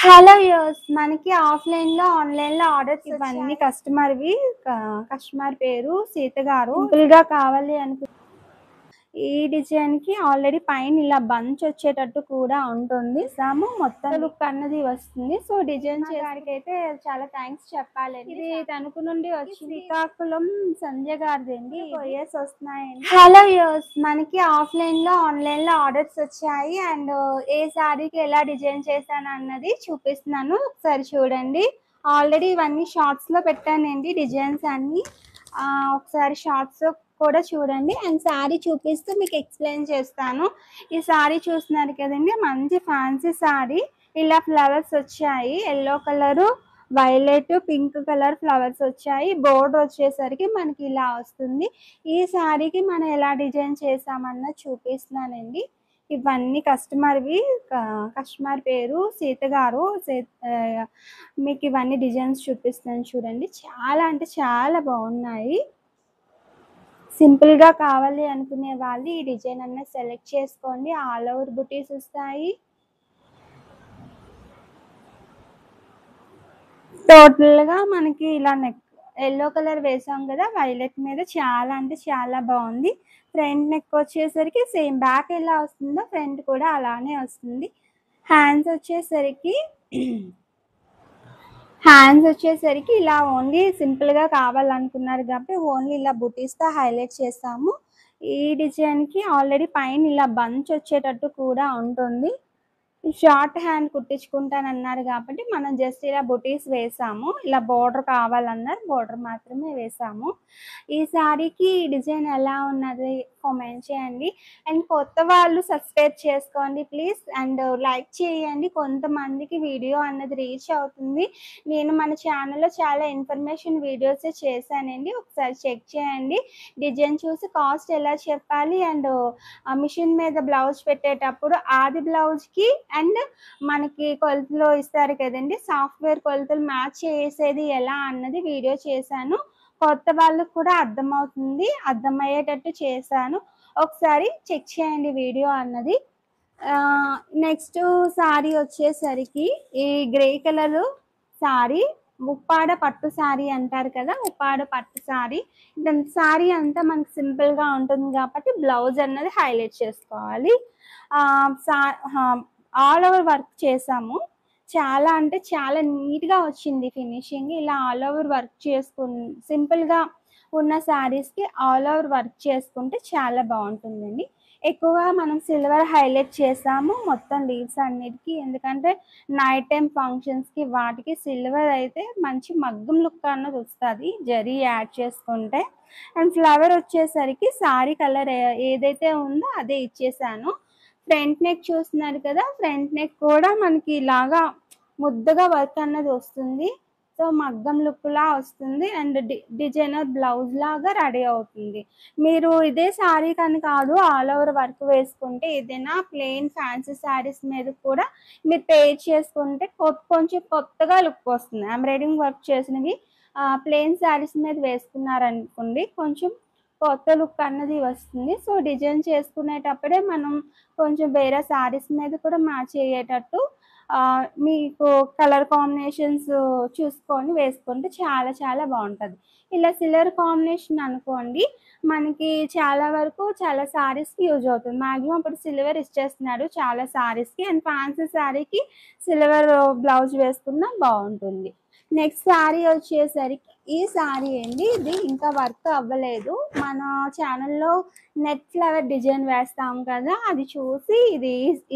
Hello viewers, మనకి ఆఫ్లైన్లో ఆన్లైన్లో ఆర్డర్స్ ఇవన్నీ కస్టమర్ పేరు సీత గారు. సింపుల్ గా కావాలి అనుకు ఈ డిజైన్ కి ఆల్రెడీ పైన ఇలా బంచ్ వచ్చేటట్టు కూడా ఉంటుంది. మొత్తం లుక్ అన్నది వస్తుంది. సో డిజైన్ చేయడానికి అయితే చాలా థ్యాంక్స్ చెప్పాలి. ఇది తణుకు నుండి వచ్చి శ్రీకాకుళం సంజయ్ గారిదండి. కొరియర్స్ వస్తున్నాయండి. హలో వ్యూవర్స్, మనకి ఆఫ్లైన్ లో ఆన్లైన్ లో ఆర్డర్స్ వచ్చాయి. అండ్ ఏ శారీకి ఎలా డిజైన్ చేశాను అన్నది చూపిస్తున్నాను, ఒకసారి చూడండి. ఆల్రెడీ ఇవన్నీ షార్ట్స్ లో పెట్టానండి డిజైన్స్ అన్ని. ఒకసారి షార్ట్స్ కూడా చూడండి. అండ్ శారీ చూపిస్తూ మీకు ఎక్స్ప్లెయిన్ చేస్తాను. ఈ శారీ చూస్తున్నారు కదండి, మంచి ఫ్యాన్సీ శారీ. ఇలా ఫ్లవర్స్ వచ్చాయి, yellow colour, violet, pink colour flowers వచ్చాయి. బోర్డర్ వచ్చేసరికి మనకి ఇలా వస్తుంది. ఈ శారీకి మనం ఎలా డిజైన్ చేసామన్నది చూపిస్తున్నానండి. ఇవన్నీ కస్టమర్ పేరు సీత గారు. మీకు ఇవన్నీ డిజైన్స్ చూపిస్తాను చూడండి. చాలా అంటే చాలా బాగున్నాయి. సింపుల్ గా కావాలి అనుకునే వాళ్ళు ఈ డిజైన్ అన్నది సెలెక్ట్ చేసుకోండి. ఆల్ ఓవర్ బుటీస్ వస్తాయి. టోటల్ గా మనకి ఇలా నెక్ ఎల్లో కలర్ వేసాం కదా, వైలెట్ మీద చాలా అంటే చాలా బాగుంది. ఫ్రంట్ నెక్ వచ్చేసరికి సేమ్ బ్యాక్ ఎలా వస్తుందో ఫ్రంట్ కూడా అలానే వస్తుంది. హ్యాండ్స్ వచ్చేసరికి ఇలా ఓన్లీ సింపుల్ గా కావాలనుకున్నారు కాబట్టి ఓన్లీ ఇలా బుటీస్ తో హైలైట్ చేస్తాము. ఈ డిజైన్ కి ఆల్రెడీ పైన ఇలా బంచ్ వచ్చేటట్టు కూడా ఉంటుంది. షార్ట్ హ్యాండ్ కుట్టించుకుంటానన్నారు కాబట్టి మనం జస్ట్ ఇలా బుటీస్ వేసాము. ఇలా బోర్డర్ కావాలన్నారు, బోర్డర్ మాత్రమే వేసాము. ఈ శారీకి డిజైన్ ఎలా ఉన్నది కామెంట్ చేయండి. అండ్ కొత్త వాళ్ళు సబ్స్క్రైబ్ చేసుకోండి ప్లీజ్. అండ్ లైక్ చేయండి, కొంతమందికి వీడియో అన్నది రీచ్ అవుతుంది. నేను మన ఛానల్లో చాలా ఇన్ఫర్మేషన్ వీడియోస్ చేశానండి, ఒకసారి చెక్ చేయండి. డిజైన్ చూసి కాస్ట్ ఎలా చెప్పాలి. అండ్ మిషన్ మీద బ్లౌజ్ పెట్టేటప్పుడు ఆది బ్లౌజ్కి అండ్ మనకి కొలతలు ఇస్తారు కదండి, సాఫ్ట్వేర్ కొలతలు మ్యాచ్ చేసేది ఎలా అన్నది వీడియో చేశాను. కొత్త వాళ్ళకు కూడా అర్థమయ్యేటట్టు చేశాను, ఒకసారి చెక్ చేయండి వీడియో అన్నది. నెక్స్ట్ శారీ వచ్చేసరికి ఈ గ్రే కలర్ శారీ, ఉప్పాడ పట్టు శారీ అంటారు కదా, ఉప్పాడ పట్టు శారీ. దాని శారీ అంతా మనకు సింపుల్ గా ఉంటుంది కాబట్టి బ్లౌజ్ అన్నది హైలైట్ చేసుకోవాలి. ఆల్ ఓవర్ వర్క్ చేసాము. చాలా అంటే చాలా నీట్గా వచ్చింది ఫినిషింగ్. ఇలా ఆల్ ఓవర్ వర్క్ సింపుల్గా ఉన్న శారీస్కి ఆల్ ఓవర్ వర్క్ చేసుకుంటే చాలా బాగుంటుందండి. ఎక్కువగా మనం సిల్వర్ హైలైట్ చేసాము మొత్తం లీవ్స్ అన్నిటికీ, ఎందుకంటే నైట్ టైం ఫంక్షన్స్కి వాటికి సిల్వర్ అయితే మంచి మగ్గం లుక్ అన్నది వస్తుంది జరీ యాడ్ చేసుకుంటే. అండ్ ఫ్లవర్ వచ్చేసరికి శారీ కలర్ ఏదైతే ఉందో అదే ఇచ్చేసాను. ఫ్రంట్ నెక్ చూస్తున్నారు కదా, ఫ్రంట్ నెక్ కూడా మనకి ఇలాగా ముద్దగా వర్క్ అన్నది వస్తుంది. సో మగ్గం లుక్ లా వస్తుంది. అండ్ డిజైనర్ బ్లౌజ్ లాగా రెడీ అవుతుంది. మీరు ఇదే శారీ కానీ కాదు, ఆల్ ఓవర్ వర్క్ వేసుకుంటే ఏదైనా ప్లెయిన్ ఫ్యాన్సీ శారీస్ మీద కూడా మీరు పేర్ చేసుకుంటే కొంచెం కొత్తగా లుక్ వస్తుంది. ఎంబ్రాయిడింగ్ వర్క్ చేసినవి ప్లెయిన్ శారీస్ మీద వేసుకున్నారనుకోండి, కొంచెం కొత్త లుక్ అన్నది వస్తుంది. సో డిజైన్ చేసుకునేటప్పుడే మనం కొంచెం వేరే శారీస్ మీద కూడా మ్యాచ్ అయ్యేటట్టు మీకు కలర్ కాంబినేషన్స్ చూసుకొని వేసుకుంటే చాలా చాలా బాగుంటుంది. ఇలా సిల్వర్ కాంబినేషన్ అనుకోండి, మనకి చాలా వరకు చాలా శారీస్కి యూజ్ అవుతుంది. మ్యాక్సిమం ఇప్పుడు సిల్వర్ ఇచ్చేస్తున్నాడు చాలా శారీస్కి. అండ్ ఫ్యాన్సీ శారీకి సిల్వర్ బ్లౌజ్ వేసుకున్నా బాగుంటుంది. నెక్స్ట్ శారీ వచ్చేసరికి ఈ శారీ అండి, ఇది ఇంకా వర్క్ అవ్వలేదు. మన ఛానల్లో నెట్ ఫ్లవర్ డిజైన్ వేస్తాం కదా, అది చూసి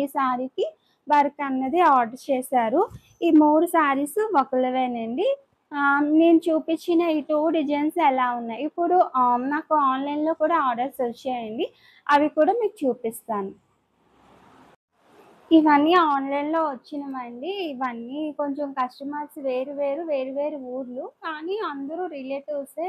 ఈ శారీకి వర్క్ అన్నది ఆర్డర్ చేశారు. ఈ 3 శారీస్ ఒకళ్ళవేనండి. నేను చూపించిన ఈ 2 డిజైన్స్ ఎలా ఉన్నాయి, ఇప్పుడు నాకు ఆన్లైన్లో కూడా ఆర్డర్స్ వచ్చాయండి, అవి కూడా మీకు చూపిస్తాను. ఇవన్నీ ఆన్లైన్లో వచ్చినవండి. ఇవన్నీ కొంచెం కస్టమర్స్ వేరు వేరు ఊర్లు, కానీ అందరూ రిలేటివ్సే.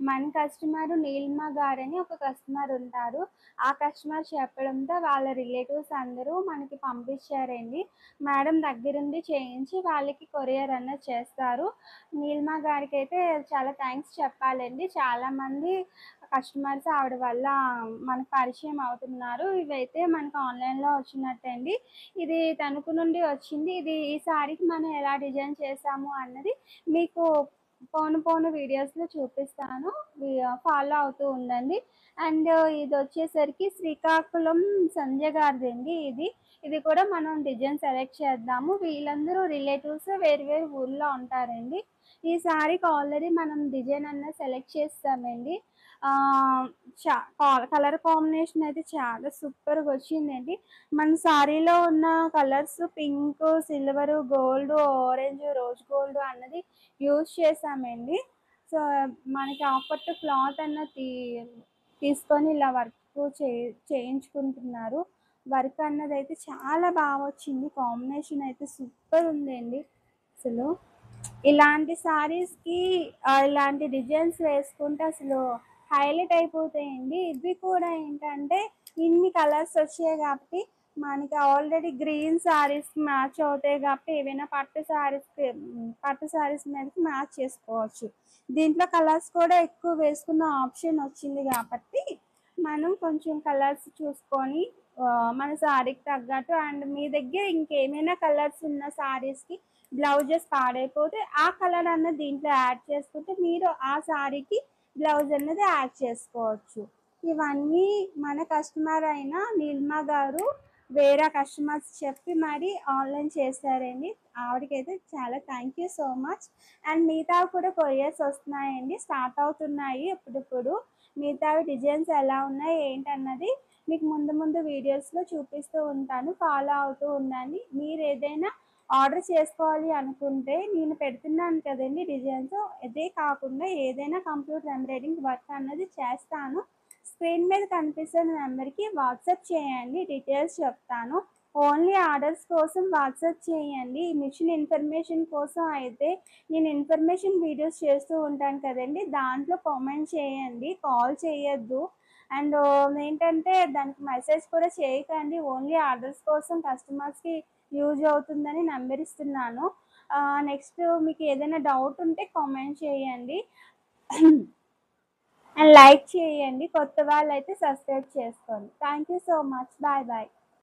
మన కస్టమర్ నీలిమ గారని ఒక కస్టమర్ ఉంటారు. ఆ కస్టమర్ చెప్పడంతో వాళ్ళ రిలేటివ్స్ అందరూ మనకి పంపించారండి. మేడం దగ్గరుండి చేయించి వాళ్ళకి కొరియర్ అన్నది చేస్తారు. నీలిమ గారికి అయితే చాలా థ్యాంక్స్ చెప్పాలండి. చాలామంది కస్టమర్స్ ఆవిడ వల్ల మనకు పరిచయం అవుతున్నారు. ఇవైతే మనకు ఆన్‌లైన్‌లో వచ్చినట్టండి. ఇది తణుకు నుండి వచ్చింది. ఈ సారీకి మనం ఎలా డిజైన్ చేసాము అన్నది మీకు పోను పోను వీడియోస్‌లో చూపిస్తాను. ఫాలో అవుతూ ఉండండి. అండ్ ఇదొచ్చేసరికి శ్రీకాకుళం సంధ్య గారిదండి ఇది. ఇది కూడా మనం డిజైన్ సెలెక్ట్ చేద్దాము. వీళ్ళందరూ రిలేటివ్స్ వేరు వేరు ఊర్లో ఉంటారండి. ఈ సారీకి ఆల్రెడీ మనం డిజైన్ అన్నది సెలెక్ట్ చేసేసామండి. చా కలర్ కాంబినేషన్ అయితే చాలా సూపర్‌గా వచ్చిందండి. మన సారీలో ఉన్న colours pink, silver, gold, orange, rose gold అన్నది యూజ్ చేసామండి. సో, మనకి ఆఫర్ క్లాత్ అన్నది తీసుకొని ఇలా వర్క్ చేయించుకుంటున్నారు. వర్క్ అన్నదైతే చాలా బాగా వచ్చింది. కాంబినేషన్ అయితే సూపర్ ఉందండి అసలు. ఇలాంటి సారీస్‌కి ఇలాంటి డిజైన్స్ వేసుకుంటే అసలు హైలైట్ అయిపోతాయండి. ఇవి కూడా ఏంటంటే ఇన్ని కలర్స్ వచ్చాయి కాబట్టి మనకి ఆల్రెడీ గ్రీన్ సారీస్‌కి మ్యాచ్ అవుతాయి కాబట్టి ఏవైనా పట్టు సారీస్ మీదకి మ్యాచ్ చేసుకోవచ్చు. దీంట్లో కలర్స్ కూడా ఎక్కువ వేసుకున్న ఆప్షన్ వచ్చింది కాబట్టి మనం కొంచెం కలర్స్ చూసుకొని మన సారీకి తగ్గట్టు అండ్ మీ దగ్గర ఇంకేమైనా కలర్స్ ఉన్న సారీస్‌కి బ్లౌజెస్ పాడైపోతే ఆ కలర్ అన్నది దీంట్లో యాడ్ చేసుకుంటే మీరు ఆ సారీకి బ్లౌజ్ అన్నది యాడ్ చేసుకోవచ్చు. ఇవన్నీ మన కస్టమర్ అయిన నీలిమ గారు వేరే కస్టమర్స్ చెప్పి మరి ఆన్లైన్ చేశారండి. ఆవిడకైతే చాలా thank you so much. And మిగతావి కూడా కొరియర్స్ వస్తున్నాయండి. స్టార్ట్ అవుతున్నాయి ఇప్పుడిప్పుడు. మిగతావి డిజైన్స్ ఎలా ఉన్నాయి ఏంటన్నది మీకు ముందు ముందు వీడియోస్లో చూపిస్తూ ఉంటాను. ఫాలో అవుతూ ఉండండి. మీరు ఏదైనా ఆర్డర్ చేసుకోవాలి అనుకుంటే నేను పెడుతున్నాను కదండి డిజైన్స్. ఇదే కాకుండా ఏదైనా కంప్యూటర్ ఎంబ్రాయిడింగ్ వర్క్ అన్నది చేస్తాను. స్క్రీన్ మీద కనిపిస్తున్న నెంబర్కి వాట్సాప్ చేయండి. డీటెయిల్స్ చెప్తాను. ఓన్లీ ఆర్డర్స్ కోసం వాట్సాప్ చేయండి. మిషన్ ఇన్ఫర్మేషన్ కోసం అయితే నేను ఇన్ఫర్మేషన్ వీడియోస్ చేస్తూ ఉంటాను కదండి, దాంట్లో కామెంట్ చేయండి. కాల్ చేయొద్దు. అండ్ ఏంటంటే దానికి మెసేజ్ కూడా చేయకండి. ఓన్లీ ఆర్డర్స్ కోసం కస్టమర్స్కి యూజ్ అవుతుందని నెంబర్ ఇస్తున్నాను. నెక్స్ట్ మీకు ఏదైనా డౌట్ ఉంటే కామెంట్ చేయండి. అండ్ లైక్ చేయండి. కొత్త వాళ్ళైతే సబ్స్క్రైబ్ చేసుకోండి. Thank you so much. Bye bye.